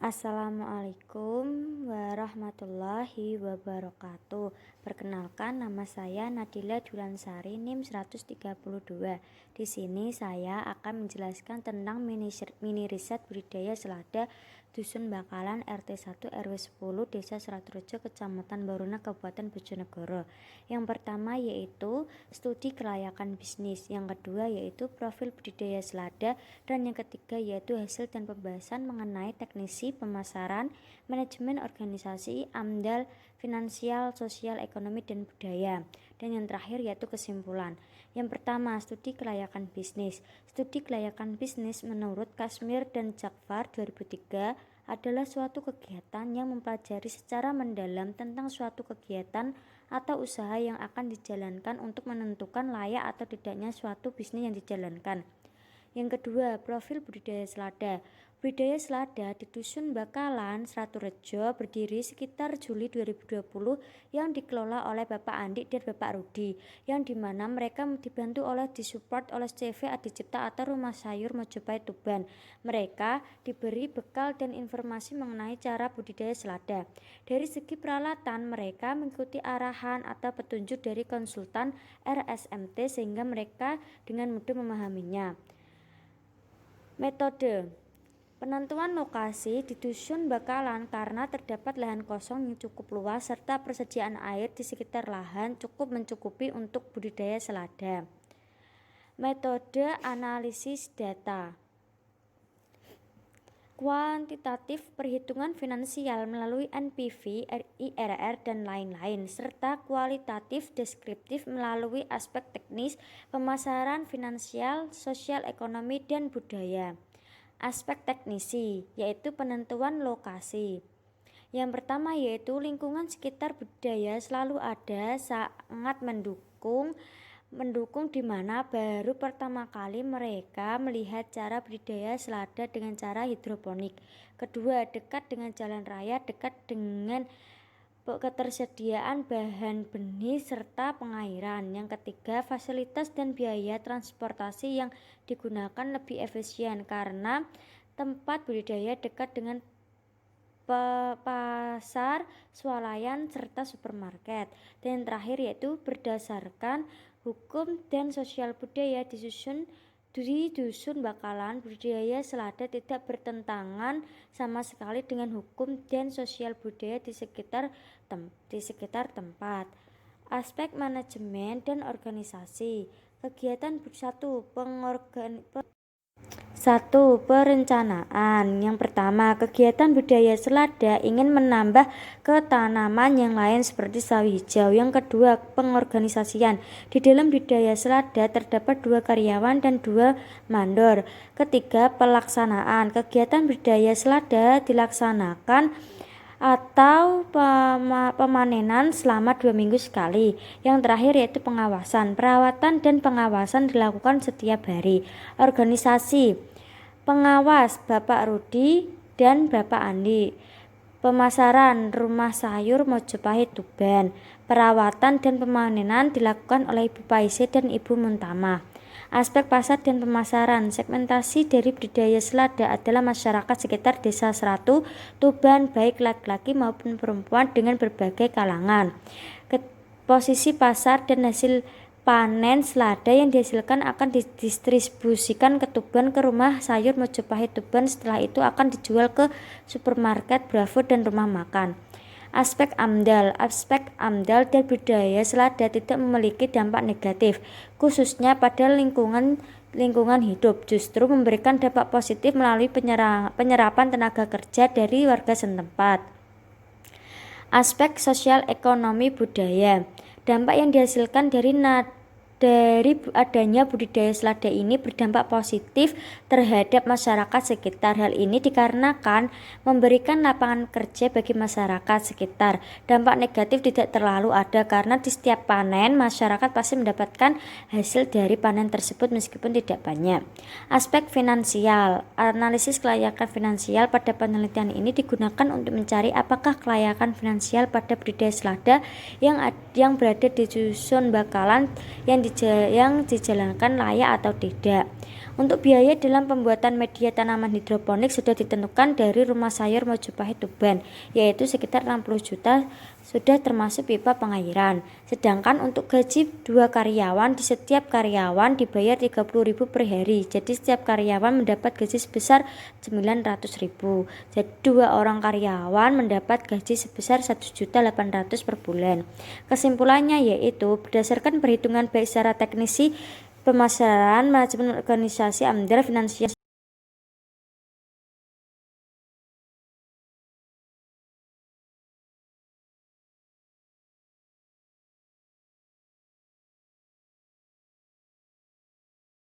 Assalamualaikum warahmatullahi wabarakatuh. Perkenalkan, nama saya Nadila Dulansari, NIM 132. Di sini saya akan menjelaskan tentang mini riset budidaya selada Dusun Bakalan RT 1 RW 10 Desa Seratrejo Kecamatan Baruna Kabupaten Bojonegoro. Yang pertama yaitu studi kelayakan bisnis, yang kedua yaitu profil budidaya selada, dan yang ketiga yaitu hasil dan pembahasan mengenai teknisi pemasaran, manajemen organisasi, AMDAL, finansial, sosial, ekonomi, dan budaya. Dan yang terakhir yaitu kesimpulan. Yang pertama, studi kelayakan bisnis. Studi kelayakan bisnis menurut Kasmir dan Jakfar 2003 adalah suatu kegiatan yang mempelajari secara mendalam tentang suatu kegiatan atau usaha yang akan dijalankan untuk menentukan layak atau tidaknya suatu bisnis yang dijalankan. Yang kedua, profil budidaya selada. Budidaya selada di Dusun Bakalan, Seratrejo berdiri sekitar Juli 2020 yang dikelola oleh Bapak Andi dan Bapak Rudi, yang dimana mereka dibantu oleh disupport oleh CV Adi Cipta atau Rumah Sayur Mojopahit Tuban. Mereka diberi bekal dan informasi mengenai cara budidaya selada. Dari segi peralatan, mereka mengikuti arahan atau petunjuk dari konsultan RSMT sehingga mereka dengan mudah memahaminya. Metode penentuan lokasi di Dusun Bakalan karena terdapat lahan kosong yang cukup luas serta persediaan air di sekitar lahan cukup mencukupi untuk budidaya selada. Metode analisis data. Kuantitatif perhitungan finansial melalui NPV, IRR, dan lain-lain, serta kualitatif deskriptif melalui aspek teknis, pemasaran, finansial, sosial, ekonomi, dan budaya. Aspek teknisi yaitu penentuan lokasi. Yang pertama yaitu lingkungan sekitar budidaya selalu ada sangat mendukung di mana baru pertama kali mereka melihat cara budidaya selada dengan cara hidroponik. Kedua, dekat dengan jalan raya, dekat dengan ketersediaan bahan benih serta pengairan. Yang ketiga, fasilitas dan biaya transportasi yang digunakan lebih efisien karena tempat budidaya dekat dengan pasar, swalayan, serta supermarket. Dan yang terakhir yaitu berdasarkan hukum dan sosial budaya di Dusun Bakalan, budidaya selada tidak bertentangan sama sekali dengan hukum dan sosial budaya di sekitar tempat. Aspek manajemen dan organisasi. Kegiatan 1. Perencanaan. Yang pertama, kegiatan budidaya selada ingin menambah ketanaman yang lain seperti sawi hijau. Yang kedua, pengorganisasian. Di dalam budidaya selada terdapat 2 karyawan dan 2 mandor. Ketiga, pelaksanaan. Kegiatan budidaya selada dilaksanakan atau pemanenan selama 2 minggu sekali. Yang terakhir yaitu pengawasan. Perawatan dan pengawasan dilakukan setiap hari. Organisasi. Pengawas Bapak Rudi dan Bapak Andi. Pemasaran Rumah Sayur Mojopahit Tuban. Perawatan dan pemanenan dilakukan oleh Ibu Paise dan Ibu Muntama. Aspek pasar dan pemasaran. Segmentasi dari budidaya selada adalah masyarakat sekitar Desa Seratu Tuban, baik laki-laki maupun perempuan dengan berbagai kalangan. Posisi pasar dan hasil panen selada yang dihasilkan akan didistribusikan ke Tuban ke Rumah Sayur Mojopahit Tuban. Setelah itu akan dijual ke supermarket, Bravo, dan rumah makan. Aspek AMDAL. Aspek AMDAL dan budidaya selada tidak memiliki dampak negatif, khususnya pada lingkungan hidup, justru memberikan dampak positif melalui penyerapan tenaga kerja dari warga setempat. Aspek sosial ekonomi budaya. Dampak yang dihasilkan dari adanya budidaya selada ini berdampak positif terhadap masyarakat sekitar. Hal ini dikarenakan memberikan lapangan kerja bagi masyarakat sekitar. Dampak negatif tidak terlalu ada karena di setiap panen masyarakat pasti mendapatkan hasil dari panen tersebut meskipun tidak banyak. Aspek finansial. Analisis kelayakan finansial pada penelitian ini digunakan untuk mencari apakah kelayakan finansial pada budidaya selada yang berada di Dusun Bakalan yang dijalankan layak atau tidak. Untuk biaya dalam pembuatan media tanaman hidroponik sudah ditentukan dari Rumah Sayur Mojopahit Tuban, yaitu sekitar 60 juta sudah termasuk pipa pengairan. Sedangkan untuk gaji 2 karyawan, di setiap karyawan dibayar 30.000 per hari. Jadi setiap karyawan mendapat gaji sebesar 900.000. Jadi 2 orang karyawan mendapat gaji sebesar 1.800.000 per bulan. Kesimpulannya yaitu berdasarkan perhitungan baik secara teknisi, pemasaran, manajemen organisasi, AMDAL, finansial